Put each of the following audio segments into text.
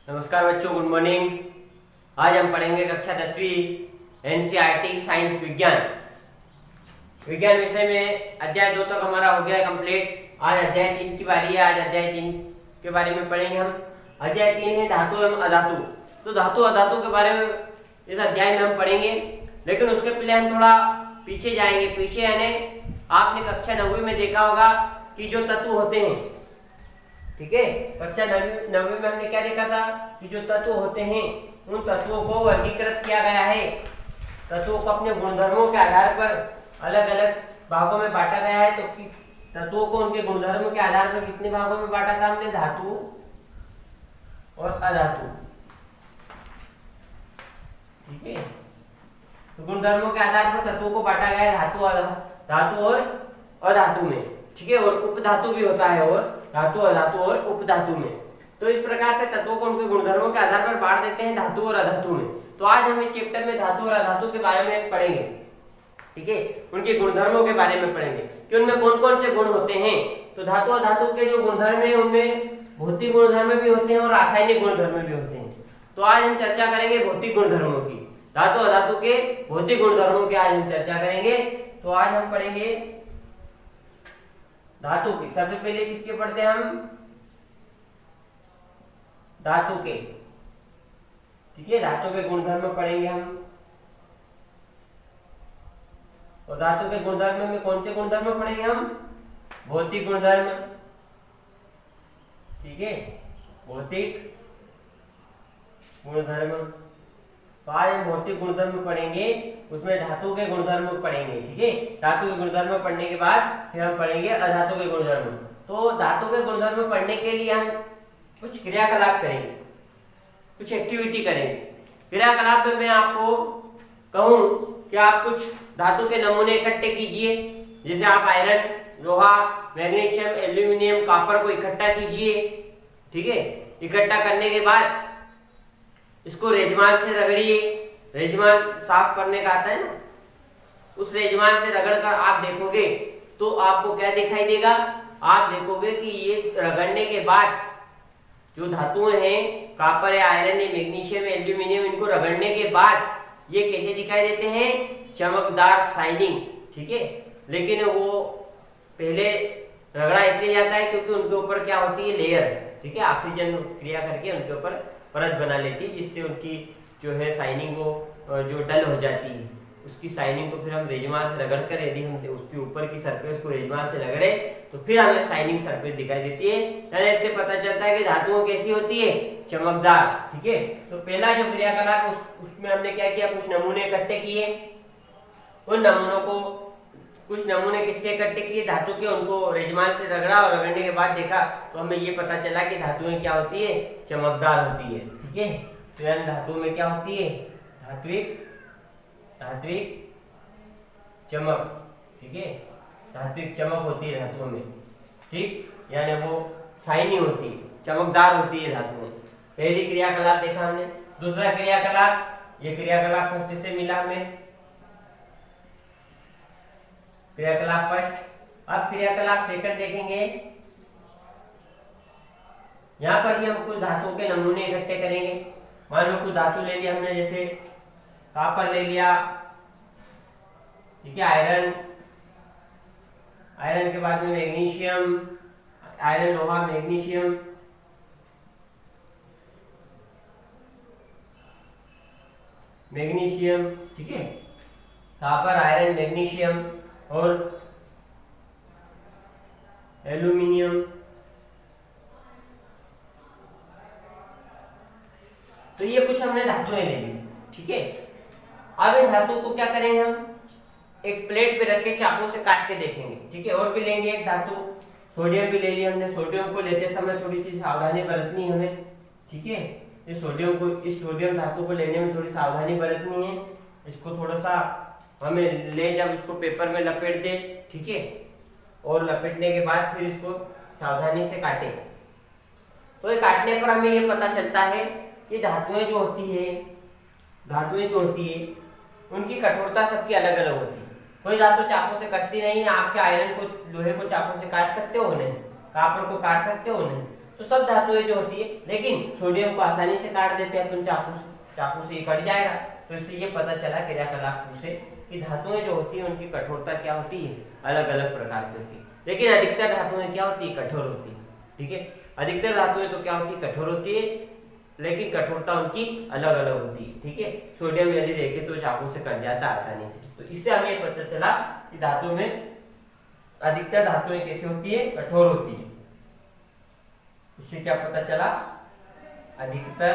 नमस्कार बच्चों, good morning. आज हम पढ़ेंगे कक्षा 10वीं एनसीईआरटी साइंस विज्ञान विषय में अध्याय 2 तक हमारा हो गया है कंप्लीट। आज अध्याय 3 की बारी है। आज अध्याय 3 के बारे में पढ़ेंगे हम। अध्याय 3 है धातु एवं अधातु। तो धातु अधातु के बारे में इस अध्याय में हम पढ़ेंगे, लेकिन उसके पहले हम थोड़ा पीछे जाएंगे। पीछे यानी आपने कक्षा 9वीं में देखा होगा कि जो तत्व होते हैं, ठीक है, कक्षा 9वीं में हमने क्या देखा था कि जो तत्व होते हैं उन तत्वों को वर्गीकृत किया गया है। तत्वों को अपने गुणधर्मों के आधार पर अलग अलग भागों में बांटा गया है। तो तत्वों को उनके गुणधर्मों के आधार पर कितने भागों में बांटा था हमने? धातु और अधातु, ठीक है। तो गुणधर्मों के आधार पर तत्वों को बांटा गया है धातु और अधातु में, ठीक है। और उपधातु भी होता है, और धातु अधातु और उपधातु में। तो इस प्रकार से तत्वों को उनके गुणधर्मों के आधार पर बांट देते हैं धातु और अधातु में। तो आज हम इस चैप्टर में धातु और अधातु के बारे में पढ़ेंगे, ठीक है। उनके गुणधर्मों के बारे में पढ़ेंगे कि उनमें कौन कौन से गुण होते हैं। तो धातु और धातु के जो गुणधर्म है उनमें भौतिक गुणधर्म भी होते हैं और रासायनिक गुणधर्म भी होते हैं। तो आज हम चर्चा करेंगे भौतिक गुणधर्मों की। धातु और धातु के भौतिक गुणधर्मों की आज हम चर्चा करेंगे। तो आज हम पढ़ेंगे धातु की। सबसे पहले किसके पढ़ते हैं हम? धातु के, ठीक है। धातु के गुणधर्म पढ़ेंगे हम। और धातु के गुणधर्म में कौन से गुणधर्म पढ़ेंगे हम? भौतिक गुणधर्म, ठीक है, भौतिक गुणधर्म। तो आज हम भौतिक गुणधर्म पढ़ेंगे, उसमें धातु के गुणधर्म पढ़ेंगे, ठीक है। धातु के गुणधर्म पढ़ने के बाद फिर हम पढ़ेंगे अधातु के गुणधर्म। तो धातु के गुणधर्म पढ़ने के लिए हम कुछ क्रियाकलाप करेंगे, कुछ एक्टिविटी करेंगे। क्रियाकलाप में मैं आपको कहूं कि आप कुछ धातु के नमूने इकट्ठे कीजिए। जैसे आप आयरन, लोहा, मैग्नीशियम, एल्यूमिनियम, कॉपर को इकट्ठा कीजिए, ठीक है। इकट्ठा करने के बाद इसको रेजमाल से रगड़िए। रेजमाल साफ करने का आता है ना, उस रेजमाल से रगड़ कर आप देखोगे तो आपको क्या दिखाई देगा? आप देखोगे कि ये रगड़ने के बाद जो धातुएं हैं, कॉपर है, आयरन है, मैग्नीशियम है, एल्यूमिनियम, इनको रगड़ने के बाद ये कैसे दिखाई देते हैं? चमकदार, शाइनिंग, ठीक है। लेकिन वो पहले रगड़ा इसलिए जाता है क्योंकि उनके ऊपर क्या होती है? लेयर, ठीक है। ऑक्सीजन क्रिया करके उनके ऊपर परत बना लेती है, जिससे उनकी जो है शाइनिंग वो जो डल हो जाती है, उसकी शाइनिंग को फिर हम रेजमाल से रगड़ कर, यदि हम उसके ऊपर की सरफेस को रेजमाल से रगड़े तो फिर हमें शाइनिंग सरफेस दिखाई देती है। यानी इससे पता चलता है कि धातुओं कैसी होती है? चमकदार, ठीक है। तो पहला जो क्रियाकलाप उसमें हमने क्या किया? कुछ नमूने इकट्ठे किए। उन नमूनों को, कुछ नमूने किसके इकट्ठे किए? धातु के। उनको रेजमाल से रगड़ा और रगड़ने के बाद देखा तो हमें ये पता चला कि धातुएं क्या होती है? चमकदार होती है, ठीक है। तो यानी धातु में क्या होती है? धात्विक चमक, ठीक है। धात्विक चमक होती है धातुओं में, ठीक। यानी वो शाइनी होती है, चमकदार होती है धातुएं। पहली क्रियाकलाप देखा हमने। दूसरा क्रियाकलाप, ये क्रियाकलाप फर्स्ट से मिला हमें, क्रियाकलाप फर्स्ट। अब क्रियाकलाप सेकंड देखेंगे। यहां पर भी हम कुछ धातुओं के नमूने इकट्ठे करेंगे। मान लो कुछ धातु ले लिया हमने, जैसे कॉपर ले लिया, ठीक है, आयरन, आयरन के बाद में मैग्नीशियम, आयरन, लोहा, मैग्नीशियम, मैग्नीशियम, ठीक है, कॉपर, आयरन, मैग्नीशियम और एल्यूमिनियम। तो ये कुछ हमने धातुएं ले ली, ठीक है। अब इन धातुओं को क्या करेंगे? हम एक प्लेट पे रख के चाकू से काट के देखेंगे, ठीक है। और भी लेंगे एक धातु, सोडियम भी ले लिया हमने। सोडियम को लेते समय थोड़ी सी सावधानी बरतनी हमें, ठीक है। इस सोडियम धातु को लेने में थोड़ी सावधानी बरतनी है। इसको थोड़ा सा हमें ले, जब इसको पेपर में लपेट दे, ठीक है, और लपेटने के बाद फिर इसको सावधानी से काटें। तो ये काटने पर हमें ये पता चलता है कि धातुएं जो होती है उनकी कठोरता सबकी अलग अलग होती है। कोई धातु चाकू से कटती नहीं है। आपके आयरन को, लोहे को चाकू से काट सकते हो नहीं, कॉपर को काट सकते हो नहीं, तो सब धातुएं जो होती है, लेकिन सोडियम को आसानी से काट देते हैं अपन चाकू से ये कट जाएगा। तो इससे ये पता चला क्रियाकलाप 2 से कि धातुएं जो होती है उनकी कठोरता क्या होती है, अलग अलग प्रकार की होती है। लेकिन अधिकतर धातुएं क्या होती है, कठोर होती है। ठीक है, अधिकतर धातुएं तो क्या होती है, कठोर होती है, लेकिन कठोरता उनकी अलग अलग होती है। ठीक है, सोडियम यदि देखें तो चाकू से कट जाता है आसानी से। तो इससे हमें ये पता चला कि धातु में अधिकतर धातुएं कैसी होती है, कठोर होती है। इससे क्या पता चला, अधिकतर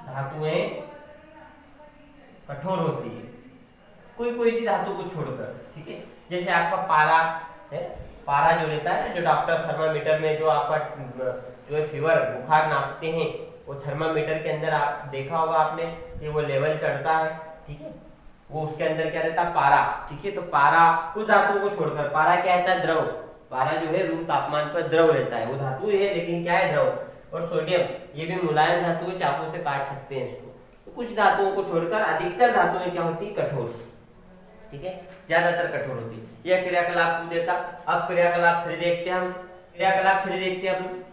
धातुएं कठोर होती है, कोई सी धातु को छोड़कर। ठीक है, जैसे आपका पारा है, पारा जो रहता है, जो डॉक्टर थर्मामीटर में जो आपका जो है फीवर बुखार नापते हैं, वो थर्मामीटर के अंदर आप देखा होगा आपने कि वो लेवल चढ़ता है। ठीक है, वो उसके अंदर क्या रहता है, पारा। ठीक है, तो पारा उस धातु को छोड़कर, पारा क्या रहता है, द्रव। पारा जो है रूम तापमान पर द्रव रहता है, वो धातु है लेकिन क्या है, द्रव। और सोडियम ये भी मुलायम धातु है, चाकू से काट सकते हैं इसको। तो कुछ धातुओं को छोड़कर अधिकतर धातुएं क्या होती है, कठोर। ठीक है, ज्यादातर कठोर होती है। यह क्रियाकलाप 2 देता। अब क्रियाकलाप 3 देखते हैं हम। क्रियाकलाप 3 देखते हैं अपन,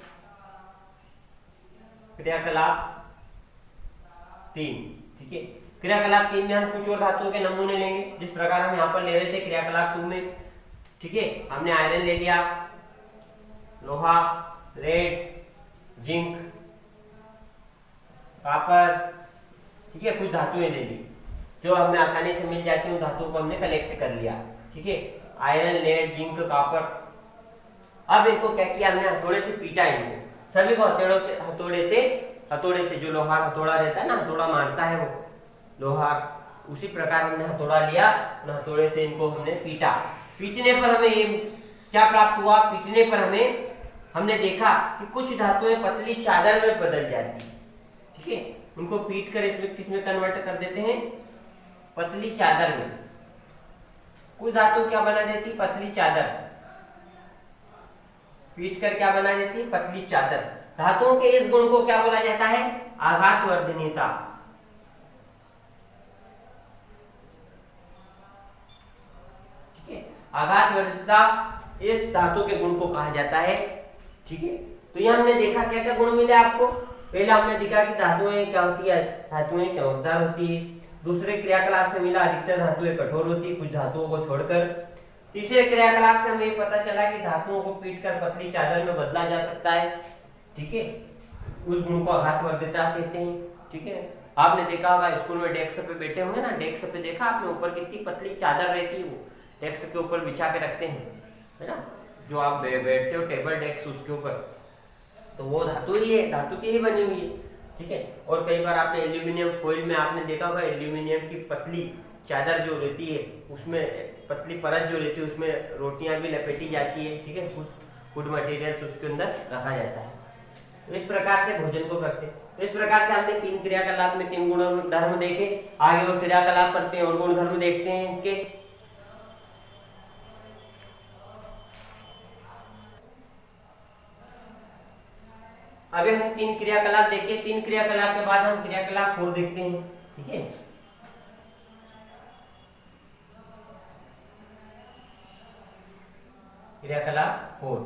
क्रियाकलाप 3। ठीक है, क्रियाकलाप 3 में हम कुछ और धातुओं के नमूने लेंगे, जिस प्रकार हम यहाँ पर ले रहे थे क्रियाकलाप 2 में। ठीक है, हमने आयरन ले लिया, लोहा, लेड, जिंक, कॉपर। ठीक है, कुछ धातुएं ले ली जो हमें आसानी से मिल जाती है, उन धातुओं को हमने कलेक्ट कर लिया। ठीक है, आयरन, लेड, जिंक, कॉपर। अब इनको क्या किया, हमने हथौड़े से पीटा इनको सभी को, हथौड़े से जो लोहार हथौड़ा रहता है ना, हथौड़ा मारता है वो लोहार, उसी प्रकार हमने हथौड़ा लिया, हथौड़े से इनको हमने पीटा। पीटने पर हमें ये क्या प्राप्त हुआ, पीटने पर हमने देखा कि कुछ धातुएं पतली चादर में बदल जाती है। ठीक है, उनको पीट कर इसमें किसमें कन्वर्ट कर देते हैं, पतली चादर में। कुछ धातु क्या बना देती, पतली चादर। पीट कर क्या बना देती है, पतली चादर। धातुओं के इस गुण को क्या बोला जाता है, आघातवर्धनीयता। ठीक है, आघातवर्धनीयता इस धातु के गुण को कहा जाता है। ठीक है, तो यह हमने देखा क्या क्या गुण मिले आपको। पहला हमने देखा कि धातुएं क्या होती है, धातुएं चमकदार होती है। दूसरे क्रियाकलाप से मिला अधिकतर धातुएं कठोर होती है, कुछ धातुओं को छोड़कर। तीसरे क्रियाकलाप से हमें पता चला कि धातुओं को पीटकर पतली चादर में बदला जा सकता है। ठीक है, उस गुण को आघातवर्धनीयता कहते हैं। ठीक है, आपने देखा होगा स्कूल में डेस्क पे बैठे होंगे ना, डेस्क पे देखा आपने ऊपर कितनी पतली चादर रहती है, वो डेस्क के ऊपर बिछा के रखते हैं, है ना, जो आप बैठते हो टेबल डेस्क उसके ऊपर, तो वो धातु ही है, धातु की ही बनी हुई है। ठीक है, और कई बार आपने एल्यूमिनियम फॉइल में आपने देखा होगा, एल्यूमिनियम की पतली चादर जो रहती है, उसमें पतली परत जो रहती है, उसमें रोटियां भी लपेटी जाती है। ठीक है, फूड मटेरियल्स उसके अंदर रखा जाता है। तो इस प्रकार से भोजन को करते हैं। तो इस प्रकार से हमने 3 क्रियाकलाप में 3 गुण धर्म देखे। आगे और क्रियाकलाप करते हैं और गुण धर्म देखते हैं इनके। अभी हम 3 क्रियाकलाप देखे। 3 क्रियाकलाप के बाद हम क्रियाकलाप 4 देखते हैं। ठीक है, क्रियाकलाप 4।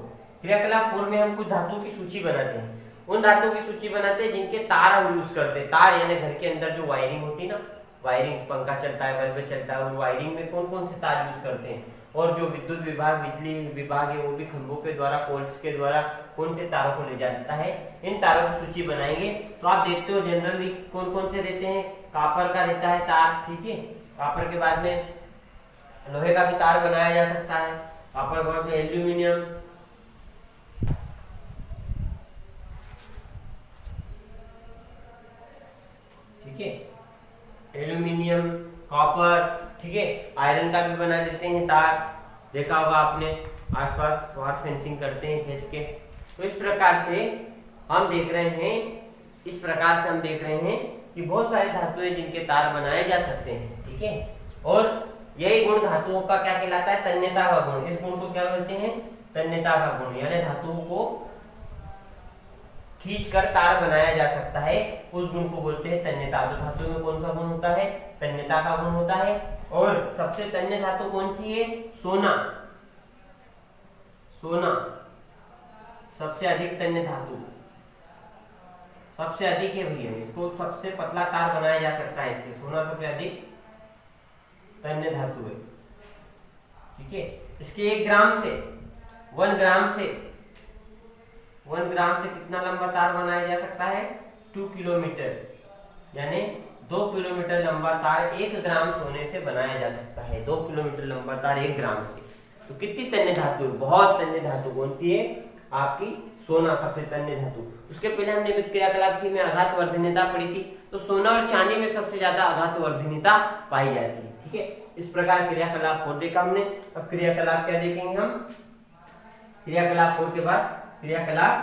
क्रियाकलाप 4 में हम कुछ धातु की सूची बनाते हैं। उन धातु की सूची बनाते हैं जिनके तार हम यूज करते हैं। तार यानी घर के अंदर जो वायरिंग होती है ना, वायरिंग, पंखा चलता है, बल्ब चलता है, और वायरिंग में कौन कौन से तार यूज करते हैं। और जो विद्युत विभाग, बिजली विभाग है, वो भी खंभों के द्वारा, पोल्स के द्वारा कौन से तारों को ले जाता है, इन तारों की सूची बनाएंगे। तो आप देखते हो जनरली कौन कौन से रहते हैं, कॉपर का रहता है तार। ठीक है, कॉपर के बाद में लोहे का भी तार बनाया जा सकता है। कॉपर के बाद में एल्यूमिनियम, ठीक है, एल्यूमिनियम, कॉपर। ठीक है, आयरन का भी बना देते हैं तार, देखा होगा आपने, आसपास वार फेंसिंग करते हैं खेत के। तो इस प्रकार से हम देख रहे हैं कि बहुत सारी धातुएं जिनके तार बनाए जा सकते हैं। ठीक है, और यही गुण धातुओं का क्या कहलाता है, तन्यता का गुण। इस गुण को क्या बोलते हैं, तन्यता का गुण, यानी धातुओं को खींचकर तार बनाया जा सकता है, उस गुण को बोलते हैं तन्यता। तो धातु में कौन सा गुण होता है, तन्यता का गुण होता है। और सबसे तन्य धातु कौन सी है, सोना। सोना सबसे अधिक तन्य धातु सबसे अधिक है भैया, इसको सबसे पतला तार बनाया जा सकता है इसके। सोना सबसे अधिक तन्य धातु है, ठीक है। इसके 1 ग्राम से 1 ग्राम से 1 ग्राम से कितना लंबा तार बनाया जा सकता है? 2 किलोमीटर, यानी 2 किलोमीटर लंबा तार 1 ग्राम सोने से बनाया जा सकता है। 2 किलोमीटर लंबा तार 1 ग्राम से। तो कितनी तन्य धातु है? बहुत तन्य धातु। कौन सी है? आपकी सोना सबसे तन्य धातु। उसके पहले हमने विद्युत क्रियाकलाप थी में आघात वर्धनीयता पढ़ी थी। तो सोना और चांदी में सबसे ज्यादा आघात वर्धनीयता पाई जाती है, ठीक है। इस प्रकार क्रियाकलाप 4 देखा हमने। अब क्रियाकलाप क्या देखेंगे हम? क्रियाकलाप 4 के बाद क्रियाकलाप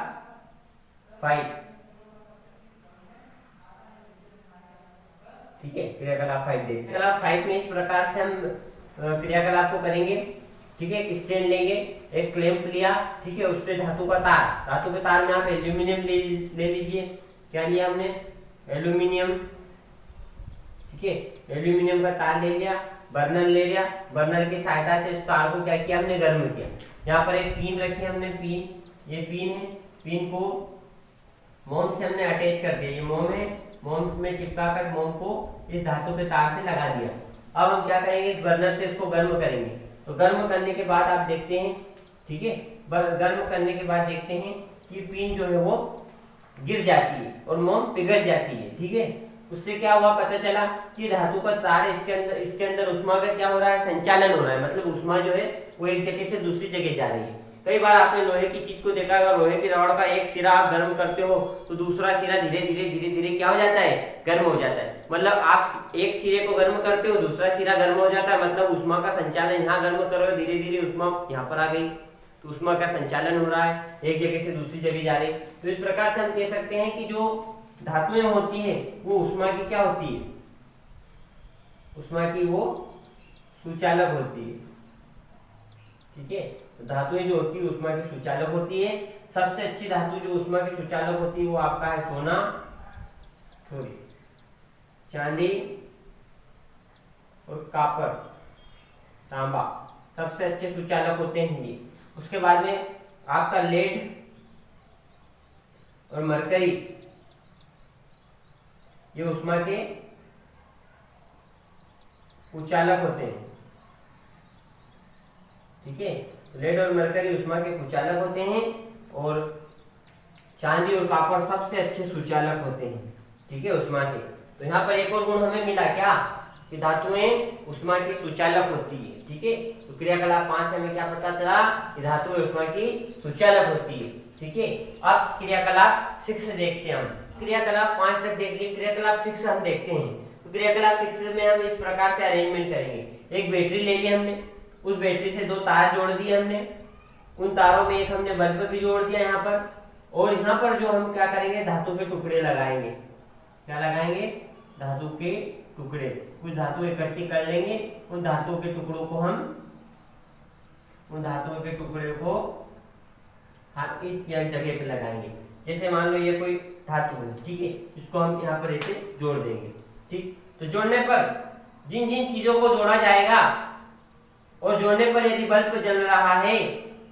5, ठीक है। क्रियाकलाप 5 देखते हैं। क्रियाकलाप 5 में इस प्रकार से हम क्रियाकलाप को करेंगे, ठीक है। एक स्टैंड लेंगे, एक क्लैंप लिया, ठीक है। उसपे धातु का तार, धातु के तार में आप एल्यूमिनियम ले लीजिए। क्या लिया हमने? एल्यूमिनियम, ठीक है। एल्यूमिनियम का तार ले लिया, बर्नर ले लिया। बर्नर की सहायता से इस तार को क्या किया हमने? गर्म किया। यहाँ पर एक पिन रखी हमने, पिन, ये पिन है। पिन को मोम से हमने अटैच कर दिया। ये मोम है, मोम में चिपका कर मोम को इस धातु के तार से लगा दिया। अब हम क्या करेंगे? इस बर्नर से इसको गर्म करेंगे। तो गर्म करने के बाद आप देखते हैं, ठीक है, गर्म करने के बाद देखते हैं कि पिन जो है वो गिर जाती है और मोम पिघल जाती है, ठीक है। उससे क्या हुआ? पता चला कि धातु का तार इसके अंदर ऊष्मा का क्या हो रहा है? संचालन हो रहा है। मतलब ऊष्मा जो है वो एक जगह से दूसरी जगह जा रही है। कई बार आपने लोहे की चीज को देखा है, अगर लोहे की रॉड का एक सिरा आप गर्म करते हो तो दूसरा सिरा धीरे धीरे क्या हो जाता है? गर्म हो जाता है। मतलब आप एक सिरे को गर्म करते हो, दूसरा सिरा गर्म हो जाता है। मतलब ऊष्मा का संचालन, यहाँ गर्म कर रहे हो, धीरे धीरे ऊष्मा यहाँ पर आ गई, तो ऊष्मा का संचालन हो रहा है, एक जगह से दूसरी जगह जा रही। तो इस प्रकार से हम कह सकते हैं कि जो धातुएं होती है वो ऊष्मा की क्या होती है? ऊष्मा की वो सुचालक होती है, ठीक है। तो धातुएं जो होती है ऊष्मा की सुचालक होती है। सबसे अच्छी धातु जो ऊष्मा की सुचालक होती है वो आपका है सोना, सॉरी, चांदी और कॉपर, तांबा, सबसे अच्छे सुचालक होते हैं ये। उसके बाद में आपका लेड और मरकरी, ये ऊष्मा के कुचालक होते हैं, ठीक है। लेड और मरकरी ऊष्मा के कुचालक होते हैं और चांदी और कॉपर सबसे अच्छे सुचालक होते हैं, ठीक है, ऊष्मा के। तो यहाँ पर एक और गुण हमें मिला क्या? कि धातुएं ऊष्मा की सुचालक होती है, ठीक है। तो क्रियाकलाप 5 से हमें क्या पता चला? कि धातुएं ऊष्मा की सुचालक होती है, ठीक है। अब क्रियाकलाप 6 देखते हैं हम। क्रियाकलाप 5 तक देख लिए, क्रियाकलाप 6 हम देखते हैं। तो क्रियाकलाप 6 में हम इस प्रकार से अरेंजमेंट करेंगे। एक बैटरी ले ली हमने, उस बैटरी से 2 तार जोड़ दिए हमने, उन तारों में एक हमने बल्ब भी जोड़ दिया यहाँ पर। और यहाँ पर जो हम क्या करेंगे? धातु के टुकड़े लगाएंगे। क्या लगाएंगे? धातु के टुकड़े। कुछ धातु इकट्ठी कर लेंगे, उन धातुओं के टुकड़ों को इस जगह पे लगाएंगे। जैसे मान लो ये कोई धातु है, ठीक है, इसको हम यहाँ पर ऐसे जोड़ देंगे, ठीक। तो जोड़ने पर जिन जिन चीजों को जोड़ा जाएगा और जोड़ने पर यदि बल्ब जल रहा है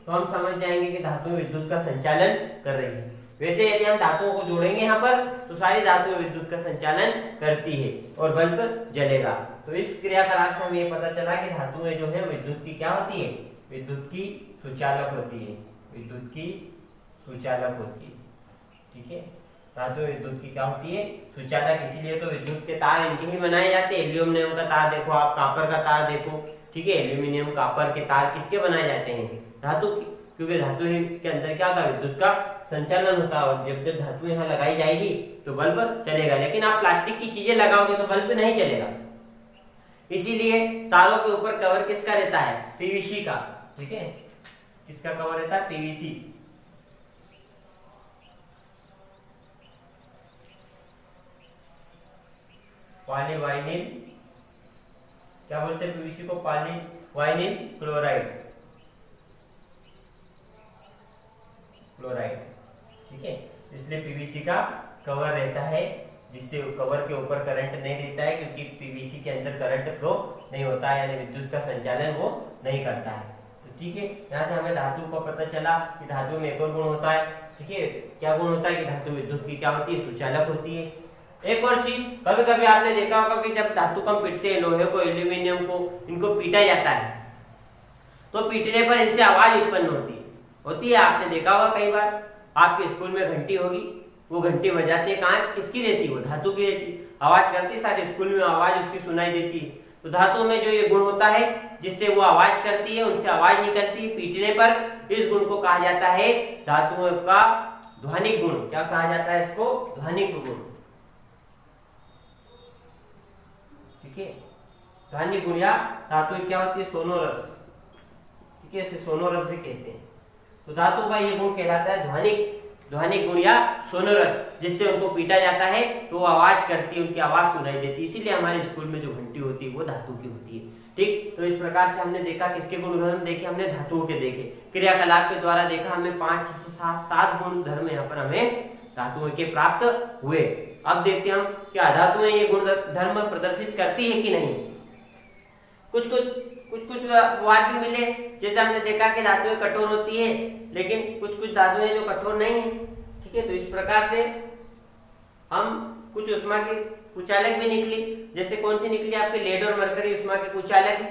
तो हम समझ जाएंगे कि धातु विद्युत का संचालन कर रही है। वैसे यदि हम धातुओं को जोड़ेंगे यहाँ पर तो सारी धातुएं विद्युत का संचालन करती है और बल्ब जलेगा। तो इस क्रियाकलाप से हमें ये पता चला कि धातुएं जो है विद्युत की क्या होती है? विद्युत की सुचालक होती है, विद्युत की सुचालक होती है, ठीक है। धातु विद्युत की क्या होती है? सुचालक। इसीलिए तो विद्युत के तार इनके ही बनाए जाते हैं। एल्यूमिनियम का तार देखो आप, कॉपर का तार देखो, ठीक है। एल्यूमिनियम, कॉपर के तार किसके बनाए जाते हैं? धातु की, क्योंकि धातु के अंदर क्या होता है? विद्युत का संचालन होता है। और जब धातु यहाँ लगाई जाएगी तो बल्ब चलेगा। लेकिन आप प्लास्टिक की चीजें लगाओगे तो बल्ब नहीं चलेगा। इसीलिए तारों के ऊपर कवर किसका रहता है? पीवीसी का, ठीक है। किसका कवर रहता है? पीवीसी। पॉलीवाइनिल, क्या बोलते हैं पीवीसी को? पॉलीवाइनिल क्लोराइड, ठीक है। इसलिए पीवीसी का कवर रहता है, जिससे कवर के ऊपर करंट नहीं रहता है, क्योंकि पीवीसी के अंदर करंट फ्लो नहीं होता है, यानी विद्युत का संचालन वो नहीं करता है। तो ठीक है, यहाँ से हमें धातु का पता चला कि धातु में एक और गुण होता है। ठीक है, क्या गुण होता है कि धातु विद्युत की क्या होती है, सुचालक होती है। एक और चीज, कभी कभी आपने देखा होगा कि जब धातु को हम पीटते हैं, लोहे को, एल्यूमिनियम को, इनको पीटा जाता है तो पीटने पर इनसे आवाज उत्पन्न होती है। आपने देखा होगा कई बार, आपके स्कूल में घंटी होगी, वो घंटी बजाते कहाँ, किसकी रहती है, वो धातु की रहती है, आवाज करती, सारे स्कूल में आवाज उसकी सुनाई देती है। तो धातु में जो ये गुण होता है जिससे वो आवाज करती है, उनसे आवाज निकलती है पीटने पर, इस गुण को कहा जाता है धातुओं का ध्वनिक गुण। क्या कहा जाता है इसको, ध्वनिक गुण। ठीक है, ध्वनिक गुण या धातु क्या होती है, सोनोरस। ठीक है, इसे सोनोरस भी कहते हैं। तो धातु का ये गुण कहलाता है ध्वनिक गुण या सोनोरस, जिससे उनको पीटा जाता है तो वो आवाज करती है, उनकी आवाज सुनाई देती है। इसीलिए हमारे स्कूल में जो घंटी होती है वो धातु की होती है। ठीक, तो इस प्रकार से हमने देखा किसके गुणधर्म देखे, हमने धातुओं के देखे, क्रियाकलाप के द्वारा देखा, हमें 5 से 7 गुणधर्म यहाँ पर हमें धातुओं के प्राप्त हुए। अब देखते हैं हम क्या धातुएं ये गुणधर्म प्रदर्शित करती है कि नहीं। कुछ वाद भी मिले, जैसे हमने देखा कि धातुएं कठोर होती है, लेकिन कुछ धातुएं जो कठोर नहीं है। ठीक है, तो इस प्रकार से हम कुछ उष्मा के कुचालक भी निकली, जैसे कौन सी निकली आपके, लेड और मरकरी उष्मा के कुचालक है।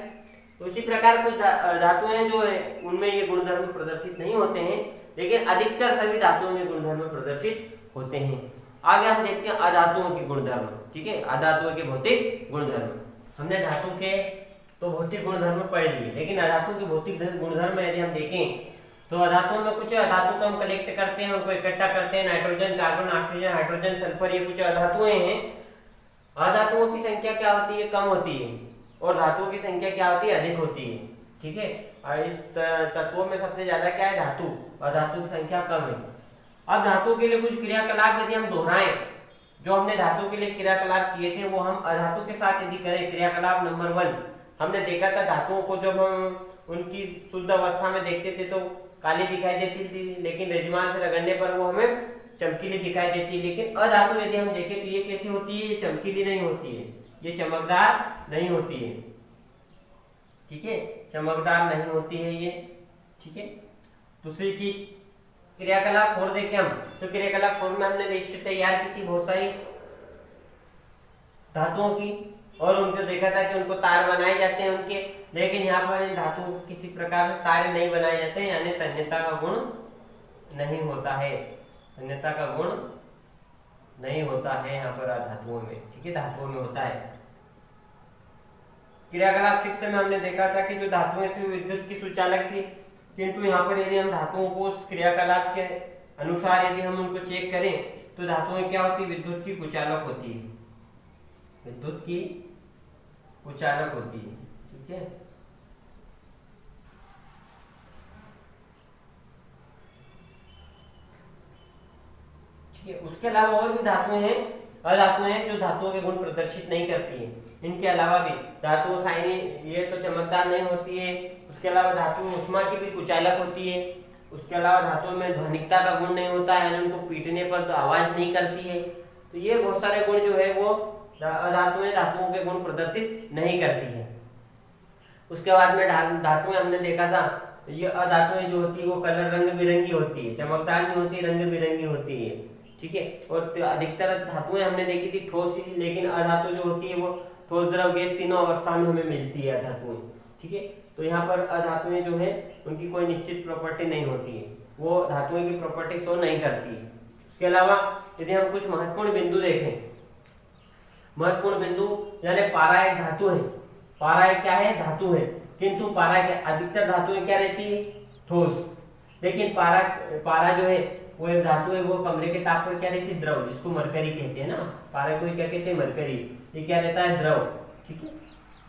तो उसी प्रकार कुछ धातुएं जो है उनमें ये गुणधर्म प्रदर्शित नहीं होते हैं, लेकिन अधिकतर सभी धातुओं में गुणधर्म प्रदर्शित होते हैं। आगे हम देखते हैं अधातुओं के गुणधर्म। ठीक है, अधातुओं के भौतिक गुणधर्म। हमने धातु के तो भौतिक गुणधर्म पढ़ लिए, लेकिन अधातु के भौतिक गुणधर्म यदि हम देखें तो अधातुओं में कुछ अधातु को हम कलेक्ट करते हैं, उनको इकट्ठा करते हैं, nitrogen, carbon, oxygen, hydrogen, sulphur, ये कुछ अधातुएं हैं। अधातुओं की संख्या क्या होती है, कम होती है, और धातुओं की संख्या क्या होती है, अधिक होती है। ठीक है, और इस तत्वों में सबसे ज्यादा क्या है, धातु, और धातु की संख्या कम है। अब धातु के लिए कुछ क्रियाकलाप यदि हम दोहराएं, जो हमने धातु के लिए क्रियाकलाप किए थे वो हम अधातु के साथ यदि करें। क्रियाकलाप नंबर 1 हमने देखा था, धातुओं को जब हम उनकी शुद्ध अवस्था में देखते थे तो काली दिखाई देती थी, लेकिन यजमान से रगड़ने पर वो हमें चमकीली दिखाई देती है। लेकिन अधातु यदि हम देखें तो ये कैसी होती है, ये चमकीली नहीं होती है, ये चमकदार नहीं होती है। ठीक है, चमकदार नहीं होती है ये। ठीक है, दूसरी चीज क्रियाकलाप 4 देखें हम, तो क्रियाकलाप 4 में हमने लिस्ट तैयार की थी बहुत सारी धातुओं की, और उनको देखा था कि उनको तार बनाए जाते हैं उनके, लेकिन यहाँ पर इन धातुओं को किसी प्रकार से तार नहीं बनाए जाते हैं, यानी तन्यता का गुण नहीं होता है, तन्यता का गुण नहीं होता है यहाँ पर धातुओं में। ठीक है, धातुओं में होता है। क्रियाकलाप 6 में हमने देखा था कि जो धातुएं थी विद्युत की सुचालक थी, किंतु यहाँ पर यदि हम धातुओं को उस क्रियाकलाप के अनुसार यदि हम उनको चेक करें तो धातुएं क्या होती है, विद्युत की कुचालक होती है, विद्युत की कुचालक होती है। ठीक है, ठीक है, उसके अलावा और भी धातुएं हैं, अधातुएं हैं जो धातुओं के गुण प्रदर्शित नहीं करती हैं। इनके अलावा भी धातु साइनी, ये तो चमकदार नहीं होती है। उसके अलावा धातु उष्मा की भी कुचालक होती है। उसके अलावा धातुओं में ध्वनिकता का गुण नहीं होता है, यानी उनको पीटने पर तो आवाज नहीं करती है। तो ये बहुत सारे गुण जो है वो अधातुएं धातुओं के गुण प्रदर्शित नहीं करती है। उसके बाद में धातुएं हमने देखा था, ये अधातुएं जो होती है वो कलर रंग बिरंगी होती है, चमकदार नहीं होती, रंग बिरंगी होती है। ठीक है, और अधिकतर धातुएं हमने देखी थी ठोस ही, लेकिन अधातु जो होती है वो ठोस, द्रव, गैस तीनों अवस्था में हमें मिलती है अधातुएं। ठीक है, तो यहाँ पर अधातुएं जो है उनकी कोई निश्चित प्रॉपर्टी नहीं होती है, वो धातुएं की प्रॉपर्टी शो नहीं करती है। इसके अलावा यदि हम कुछ महत्वपूर्ण बिंदु देखें, महत्वपूर्ण बिंदु यानी पारा एक धातु है, पारा एक क्या है, धातु है, किंतु पारा के अधिकतर धातुएं क्या रहती है, ठोस, लेकिन पारा जो है वो एक धातु है, वो कमरे के ताप पर क्या रहती है, द्रव, जिसको मरकरी कहते हैं ना, पारा को क्या कहते हैं, मरकरी, ये क्या रहता है, द्रव। ठीक है,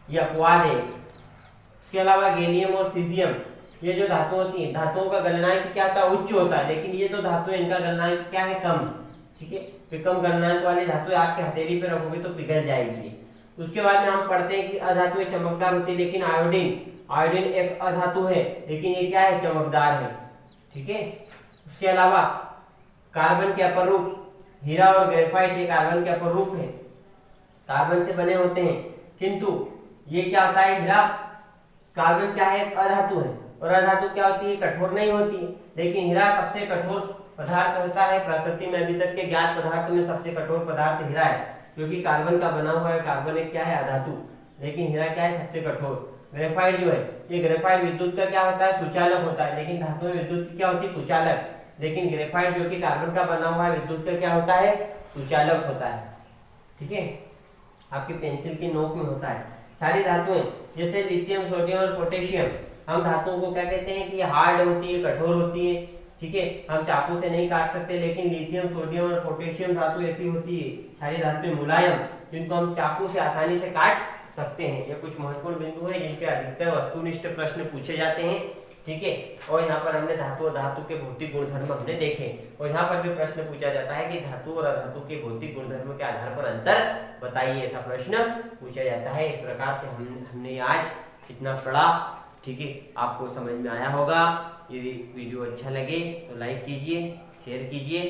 ये अपवाद है। इसके अलावा गैलियम और सीजियम, ये जो धातु होती है, धातुओं का गलनांक क्या होता है, उच्च होता है, लेकिन ये तो धातु इनका गलनांक क्या है, कम। ठीक है, तो कम गलनांक वाली धातु आपके हथेली पे रखोगे तो पिघल जाएगी। उसके बाद में हम पढ़ते हैं कि अधातुएं चमकदार होती है, लेकिन आयोडीन एक अधातु है, लेकिन ये क्या है, चमकदार है। ठीक है, उसके अलावा कार्बन के अपरूप, हीरा और ग्रेफाइट ये कार्बन के अपरूप है, कार्बन से बने होते हैं, किंतु ये क्या होता है, हीरा कार्बन क्या है, अधातु है, और अधातु क्या होती है, कठोर नहीं होती है। लेकिन हीरा सबसे कठोर पदार्थ होता है, प्रकृति में अभी तक के ज्ञात पदार्थों में सबसे कठोर पदार्थ हीरा है, क्योंकि कार्बन का बना हुआ है। कार्बन एक क्या है, अधातु, लेकिन हीरा क्या है, सबसे कठोर। ग्रेफाइट जो है, ये ग्रेफाइट विद्युत का क्या होता है, सुचालक होता है, लेकिन धातु में विद्युत की क्या होती है, कुचालक। लेकिन ग्रेफाइट जो कि कार्बन का बना हुआ है, विद्युत का क्या होता है, सुचालक होता है। ठीक है, आपकी पेंसिल की नोक में होता है। सारी धातुएं जैसे लिथियम, सोडियम और पोटेशियम, हम धातुओं को क्या कहते हैं कि हार्ड होती है, कठोर होती है। ठीक है, हम चाकू से नहीं काट सकते, लेकिन लिथियम, सोडियम और पोटेशियम धातु ऐसी होती है, सारी धातुएं मुलायम, जिनको हम चाकू से आसानी से काट सकते हैं। ये कुछ महत्वपूर्ण बिंदु है जिन पे अधिकतर वस्तुनिष्ठ प्रश्न पूछे जाते हैं। ठीक है, और यहाँ पर हमने धातु और धातु के भौतिक गुणधर्म हमने देखे, और यहाँ पर भी प्रश्न पूछा जाता है कि धातु और अधातु के भौतिक गुणधर्म के आधार पर अंतर बताइए, ऐसा प्रश्न पूछा जाता है। इस प्रकार से हमने आज इतना पढ़ा। ठीक है, आपको समझ में आया होगा। यदि वीडियो अच्छा लगे तो लाइक कीजिए, शेयर कीजिए,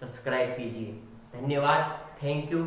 सब्सक्राइब कीजिए। धन्यवाद, थैंक यू।